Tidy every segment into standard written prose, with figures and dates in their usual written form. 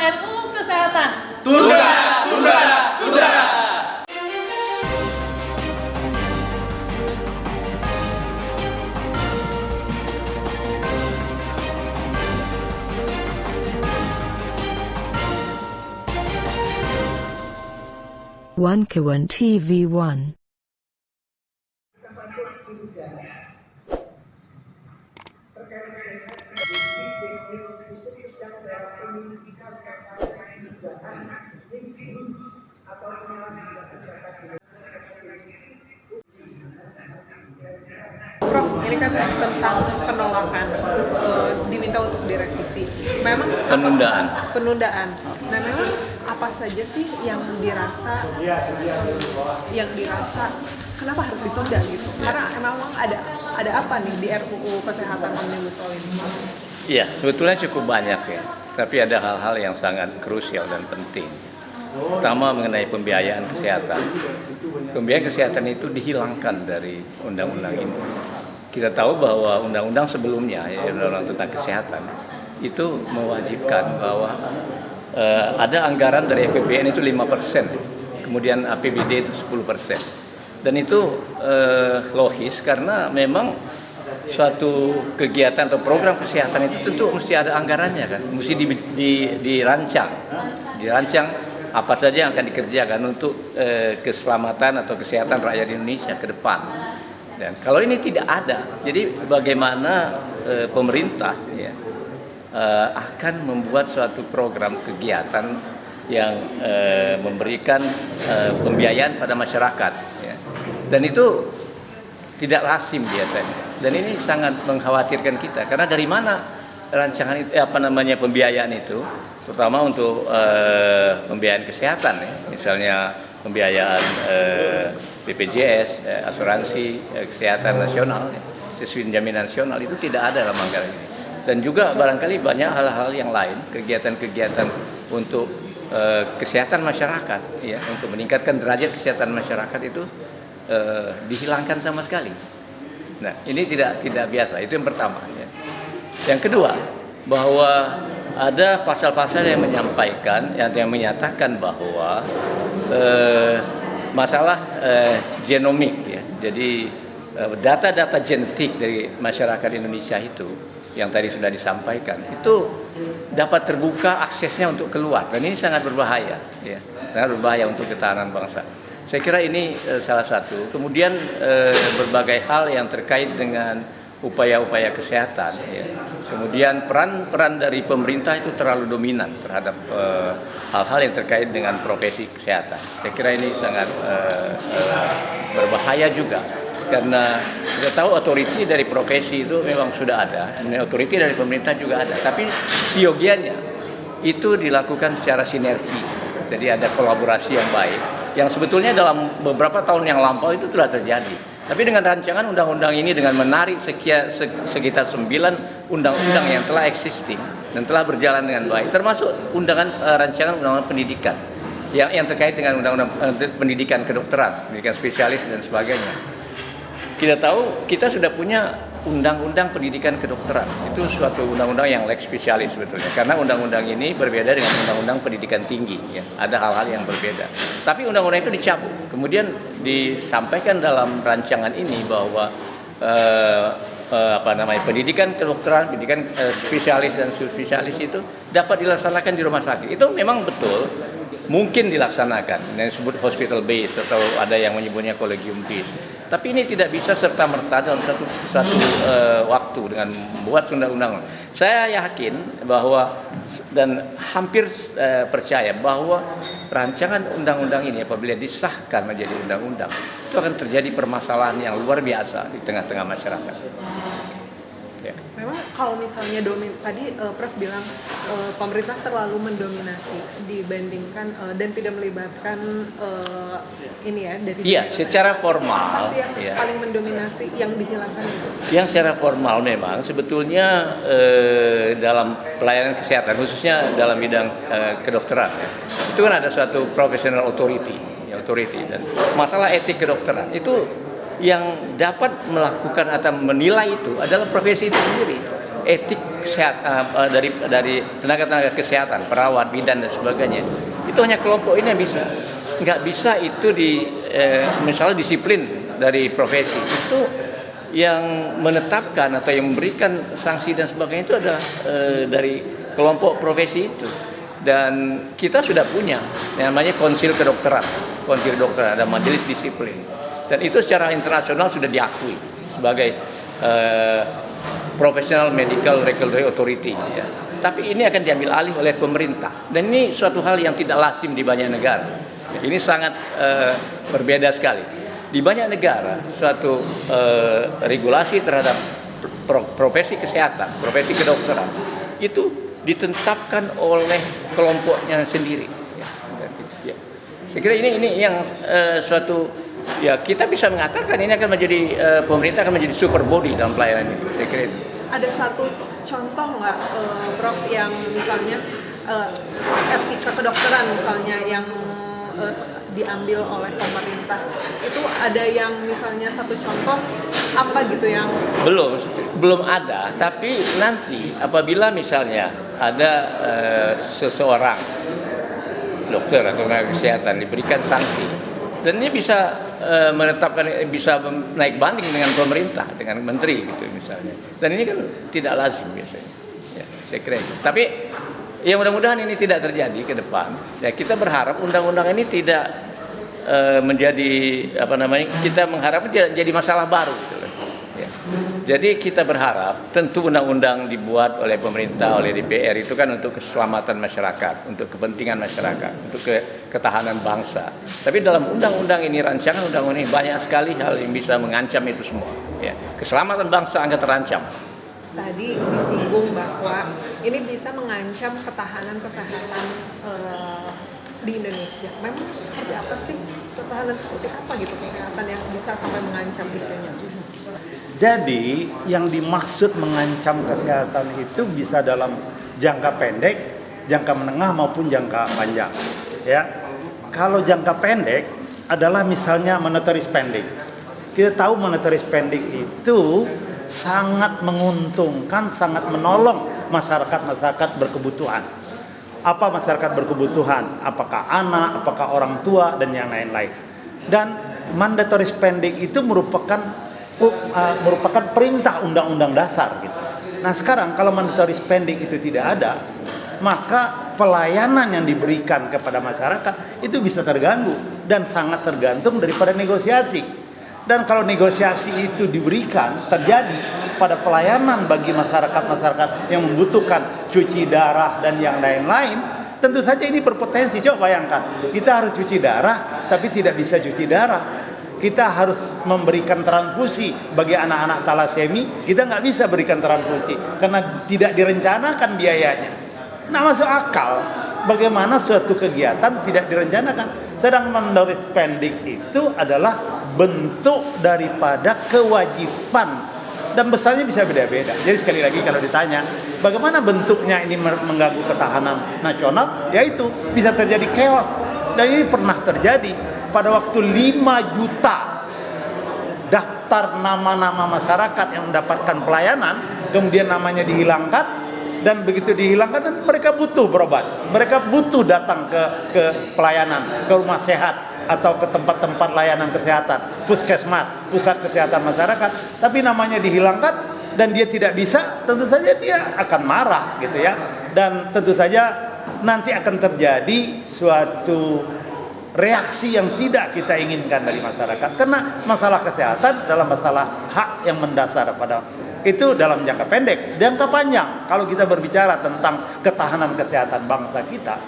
RUU Kesehatan. Tunda, tunda, tunda. One Kawan TV1. Prof, ini kan tentang penolakan diminta untuk direvisi. Memang penundaan. Nah, memang apa saja sih yang dirasa kenapa harus ditunda gitu? Karena memang ada apa nih di RUU Kesehatan Omnibus Law ini? Iya, sebetulnya cukup banyak ya. Tapi ada hal-hal yang sangat krusial dan penting. Pertama mengenai pembiayaan kesehatan. Pembiayaan kesehatan itu dihilangkan dari undang-undang ini. Kita tahu bahwa undang-undang sebelumnya, ya, undang-undang tentang kesehatan, itu mewajibkan bahwa ada anggaran dari APBN itu 5%, kemudian APBD itu 10%. Dan itu logis karena memang suatu kegiatan atau program kesehatan itu tentu mesti ada anggarannya kan, mesti dirancang apa saja yang akan dikerjakan untuk keselamatan atau kesehatan rakyat Indonesia ke depan. Dan kalau ini tidak ada, jadi bagaimana pemerintah ya, akan membuat suatu program kegiatan yang memberikan pembiayaan pada masyarakat ya. Dan itu tidak lazim biasanya. Dan ini sangat mengkhawatirkan kita karena dari mana rancangan itu pembiayaan itu, terutama untuk pembiayaan kesehatan ya. Misalnya pembiayaan BPJS, asuransi kesehatan nasional, sesuai jaminan nasional itu tidak ada dalam anggaran ini. Dan juga barangkali banyak hal-hal yang lain, kegiatan-kegiatan untuk kesehatan masyarakat, ya, untuk meningkatkan derajat kesehatan masyarakat itu dihilangkan sama sekali. Nah, ini tidak biasa. Itu yang pertama. Ya. Yang kedua, bahwa ada pasal-pasal yang menyampaikan, yang menyatakan bahwa masalah genomik, ya. Jadi data-data genetik dari masyarakat Indonesia itu yang tadi sudah disampaikan itu dapat terbuka aksesnya untuk keluar, dan ini sangat berbahaya, ya. Sangat berbahaya untuk ketahanan bangsa. Saya kira ini salah satu. Kemudian berbagai hal yang terkait dengan upaya-upaya kesehatan, ya. Kemudian peran dari pemerintah itu terlalu dominan terhadap hal-hal yang terkait dengan profesi kesehatan. Saya kira ini sangat berbahaya juga, karena kita tahu otoriti dari profesi itu memang sudah ada, otoriti dari pemerintah juga ada, tapi siogianya itu dilakukan secara sinergi. Jadi ada kolaborasi yang baik, yang sebetulnya dalam beberapa tahun yang lampau itu telah terjadi. Tapi dengan rancangan undang-undang ini, dengan menarik sekitar 9 undang-undang yang telah existing dan telah berjalan dengan baik, termasuk rancangan undang-undang pendidikan yang terkait dengan undang-undang pendidikan kedokteran, pendidikan spesialis dan sebagainya. Kita tahu kita sudah punya undang-undang pendidikan kedokteran. Itu suatu undang-undang yang lex spesialis sebetulnya, karena undang-undang ini berbeda dengan undang-undang pendidikan tinggi, ya. Ada hal-hal yang berbeda. Tapi undang-undang itu dicabut. Kemudian disampaikan dalam rancangan ini bahwa pendidikan kedokteran, pendidikan spesialis dan subspesialis itu dapat dilaksanakan di rumah sakit. Itu memang betul mungkin dilaksanakan, yang disebut hospital base, atau ada yang menyebutnya collegium base. Tapi ini tidak bisa serta-merta dalam satu waktu dengan membuat undang-undang. Saya yakin bahwa dan hampir percaya bahwa rancangan undang-undang ini apabila disahkan menjadi undang-undang, itu akan terjadi permasalahan yang luar biasa di tengah-tengah masyarakat. Ya. Memang kalau misalnya tadi Prof bilang pemerintah terlalu mendominasi dibandingkan dan tidak melibatkan ini ya dari. Iya, secara formal. Yang paling mendominasi yang dihilangkan itu. Yang secara formal memang sebetulnya dalam pelayanan kesehatan, khususnya dalam bidang kedokteran, ya, itu kan ada suatu professional authority, dan masalah etik kedokteran itu yang dapat melakukan atau menilai itu adalah profesi itu sendiri. Etik kesehatan, dari tenaga-tenaga kesehatan, perawat, bidan dan sebagainya. Itu hanya kelompok ini yang bisa. Nggak bisa itu misalnya disiplin dari profesi. Itu yang menetapkan atau yang memberikan sanksi dan sebagainya itu adalah dari kelompok profesi itu. Dan kita sudah punya yang namanya konsil kedokteran, ada majelis disiplin. Dan itu secara internasional sudah diakui sebagai Professional Medical Regulatory Authority. Ya. Tapi ini akan diambil alih oleh pemerintah. Dan ini suatu hal yang tidak lazim di banyak negara. Ini sangat berbeda sekali. Di banyak negara, suatu regulasi terhadap profesi kesehatan, profesi kedokteran, itu ditetapkan oleh kelompoknya sendiri. Ya. Saya kira ini yang suatu, ya kita bisa mengatakan ini akan menjadi, pemerintah akan menjadi super body dalam pelayanan ini. Saya kira itu. Ada satu contoh nggak, Prof, yang misalnya etika kedokteran misalnya yang diambil oleh pemerintah, itu ada yang misalnya satu contoh apa gitu yang belum ada, tapi nanti apabila misalnya ada seseorang dokter atau tenaga kesehatan diberikan sanksi dan ini bisa menetapkan, bisa naik banding dengan pemerintah, dengan menteri gitu misalnya, dan ini kan tidak lazim biasanya, ya, saya kira itu. Tapi ya mudah-mudahan ini tidak terjadi ke depan. Ya kita berharap undang-undang ini tidak menjadi kita mengharapkan tidak jadi masalah baru. Gitu. Ya. Jadi kita berharap tentu undang-undang dibuat oleh pemerintah, oleh DPR itu kan untuk keselamatan masyarakat, untuk kepentingan masyarakat, untuk ketahanan bangsa. Tapi dalam undang-undang ini, rancangan undang-undang ini banyak sekali hal yang bisa mengancam itu semua. Ya. Keselamatan bangsa akan terancam. Tadi disinggung bahwa ini bisa mengancam ketahanan kesehatan di Indonesia. Memang seperti apa sih ketahanan, seperti apa gitu kesehatan yang bisa sampai mengancam isunya? Jadi yang dimaksud mengancam kesehatan itu bisa dalam jangka pendek, jangka menengah maupun jangka panjang. Ya, kalau jangka pendek adalah misalnya monetary spending. Kita tahu monetary spending itu sangat menguntungkan, sangat menolong masyarakat berkebutuhan. Apa masyarakat berkebutuhan? Apakah anak, apakah orang tua, dan yang lain-lain. Dan mandatory spending itu merupakan perintah undang-undang dasar gitu. Nah sekarang kalau mandatory spending itu tidak ada, maka pelayanan yang diberikan kepada masyarakat itu bisa terganggu dan sangat tergantung daripada negosiasi. Dan kalau negosiasi itu diberikan, terjadi pada pelayanan bagi masyarakat yang membutuhkan cuci darah dan yang lain-lain, tentu saja ini berpotensi. Coba bayangkan, kita harus cuci darah tapi tidak bisa cuci darah. Kita harus memberikan transfusi bagi anak-anak talasemi, kita nggak bisa berikan transfusi karena tidak direncanakan biayanya. Nah masuk akal bagaimana suatu kegiatan tidak direncanakan. Sedang mandatory spending itu adalah bentuk daripada kewajiban dan besarnya bisa beda-beda. Jadi sekali lagi kalau ditanya bagaimana bentuknya ini mengganggu ketahanan nasional, yaitu bisa terjadi chaos. Dan ini pernah terjadi pada waktu 5 juta daftar nama-nama masyarakat yang mendapatkan pelayanan, kemudian namanya dihilangkan. Dan begitu dihilangkan, mereka butuh berobat, mereka butuh datang ke pelayanan, ke rumah sehat atau ke tempat-tempat layanan kesehatan, puskesmas, pusat kesehatan masyarakat. Tapi namanya dihilangkan dan dia tidak bisa, tentu saja dia akan marah gitu ya. Dan tentu saja nanti akan terjadi suatu reaksi yang tidak kita inginkan dari masyarakat. Karena masalah kesehatan adalah masalah hak yang mendasar pada itu dalam jangka pendek. Jangka panjang, kalau kita berbicara tentang ketahanan kesehatan bangsa kita,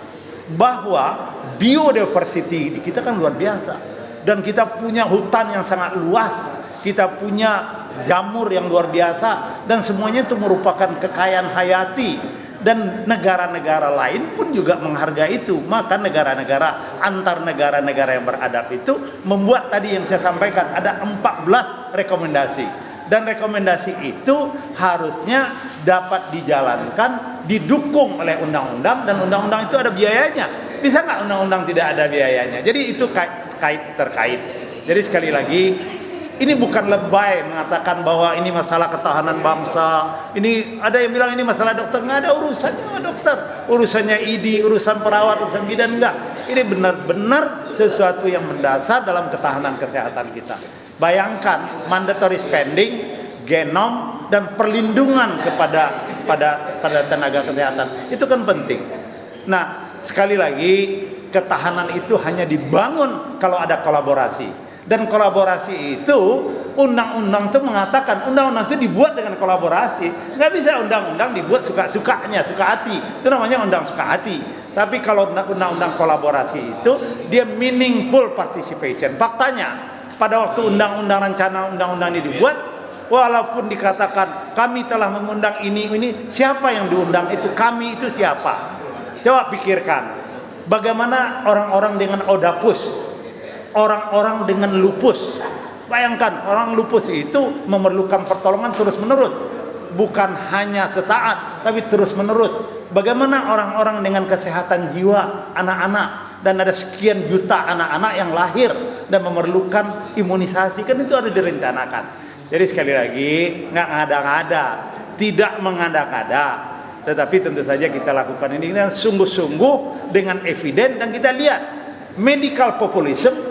bahwa biodiversity di kita kan luar biasa, dan kita punya hutan yang sangat luas, kita punya jamur yang luar biasa, dan semuanya itu merupakan kekayaan hayati, dan negara-negara lain pun juga menghargai itu. Maka negara-negara, antar negara-negara yang beradab itu membuat tadi yang saya sampaikan, ada 14 rekomendasi. Dan rekomendasi itu harusnya dapat dijalankan, didukung oleh undang-undang, dan undang-undang itu ada biayanya. Bisa nggak undang-undang tidak ada biayanya? Jadi itu terkait. Jadi sekali lagi, Ini bukan lebay mengatakan bahwa ini masalah ketahanan bangsa. Ini ada yang bilang ini masalah dokter, nggak ada urusannya sama dokter. Urusannya ID, urusan perawat, urusan bidan, enggak. Ini benar-benar sesuatu yang mendasar dalam ketahanan kesehatan kita. Bayangkan mandatory spending, genom dan perlindungan pada tenaga kesehatan. Itu kan penting. Nah, sekali lagi ketahanan itu hanya dibangun kalau ada kolaborasi. Dan kolaborasi itu, undang-undang itu mengatakan, undang-undang itu dibuat dengan kolaborasi. Nggak bisa undang-undang dibuat suka-sukanya, suka hati. Itu namanya undang suka hati. Tapi kalau undang-undang kolaborasi itu, dia meaningful participation. Faktanya, pada waktu rencana undang-undang ini dibuat, walaupun dikatakan kami telah mengundang ini, siapa yang diundang itu? Kami itu siapa? Coba pikirkan, bagaimana orang-orang dengan odapus, orang-orang dengan lupus. Bayangkan, orang lupus itu memerlukan pertolongan terus-menerus, bukan hanya sesaat, tapi terus-menerus. Bagaimana orang-orang dengan kesehatan jiwa, anak-anak, dan ada sekian juta anak-anak yang lahir dan memerlukan imunisasi, kan itu ada direncanakan. Jadi sekali lagi, nggak ngada-ngada, tidak mengada-ngada, tetapi tentu saja kita lakukan ini dengan sungguh-sungguh, dengan eviden, dan kita lihat medical populisme,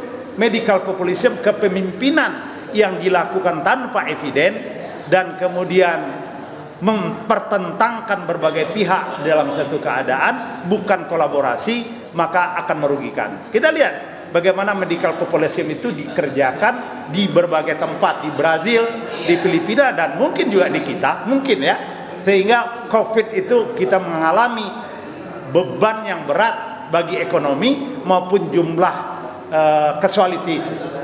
kepemimpinan yang dilakukan tanpa eviden dan kemudian mempertentangkan berbagai pihak dalam satu keadaan, bukan kolaborasi, maka akan merugikan. Kita lihat bagaimana medical populisme itu dikerjakan di berbagai tempat, di Brazil, di Filipina, dan mungkin juga di kita, mungkin ya, sehingga COVID itu kita mengalami beban yang berat bagi ekonomi maupun jumlah casualty,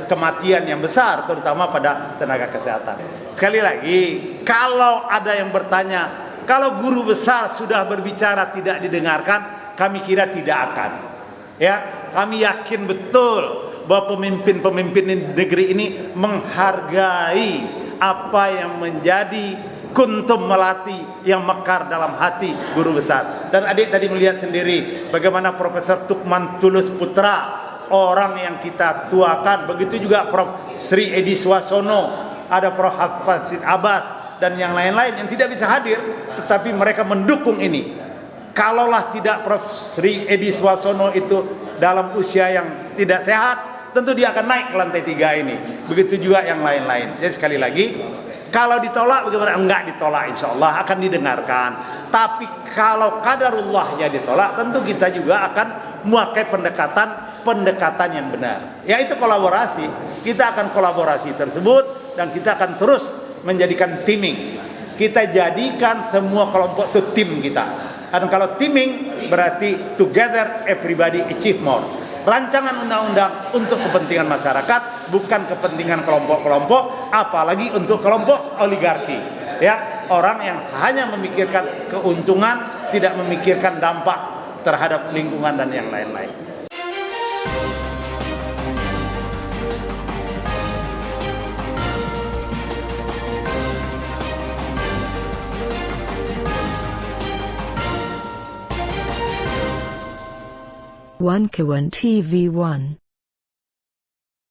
kematian yang besar, terutama pada tenaga kesehatan. Sekali lagi, kalau ada yang bertanya, kalau guru besar sudah berbicara tidak didengarkan, kami kira tidak akan. Ya, kami yakin betul bahwa pemimpin-pemimpin negeri ini menghargai apa yang menjadi kuntum melati yang mekar dalam hati guru besar. Dan adik tadi melihat sendiri bagaimana Profesor Tukman Tulus Putra, orang yang kita tuakan, begitu juga Prof. Sri Edi Swasono, ada Prof. Hafizin Abbas, dan yang lain-lain yang tidak bisa hadir, tetapi mereka mendukung ini. Kalaulah tidak Prof. Sri Edi Swasono itu dalam usia yang tidak sehat, tentu dia akan naik ke lantai 3 ini. Begitu juga yang lain-lain. Jadi sekali lagi, kalau ditolak bagaimana? Enggak ditolak, insya Allah akan didengarkan. Tapi kalau qadarullahnya ditolak, tentu kita juga akan memakai pendekatan yang benar, yaitu kolaborasi. Kita akan kolaborasi tersebut dan kita akan terus menjadikan teaming. Kita jadikan semua kelompok itu tim kita. Dan kalau teaming berarti together everybody achieve more. Rancangan undang-undang untuk kepentingan masyarakat, bukan kepentingan kelompok-kelompok, apalagi untuk kelompok oligarki. Ya, orang yang hanya memikirkan keuntungan, tidak memikirkan dampak terhadap lingkungan dan yang lain-lain. One Kawan TV 1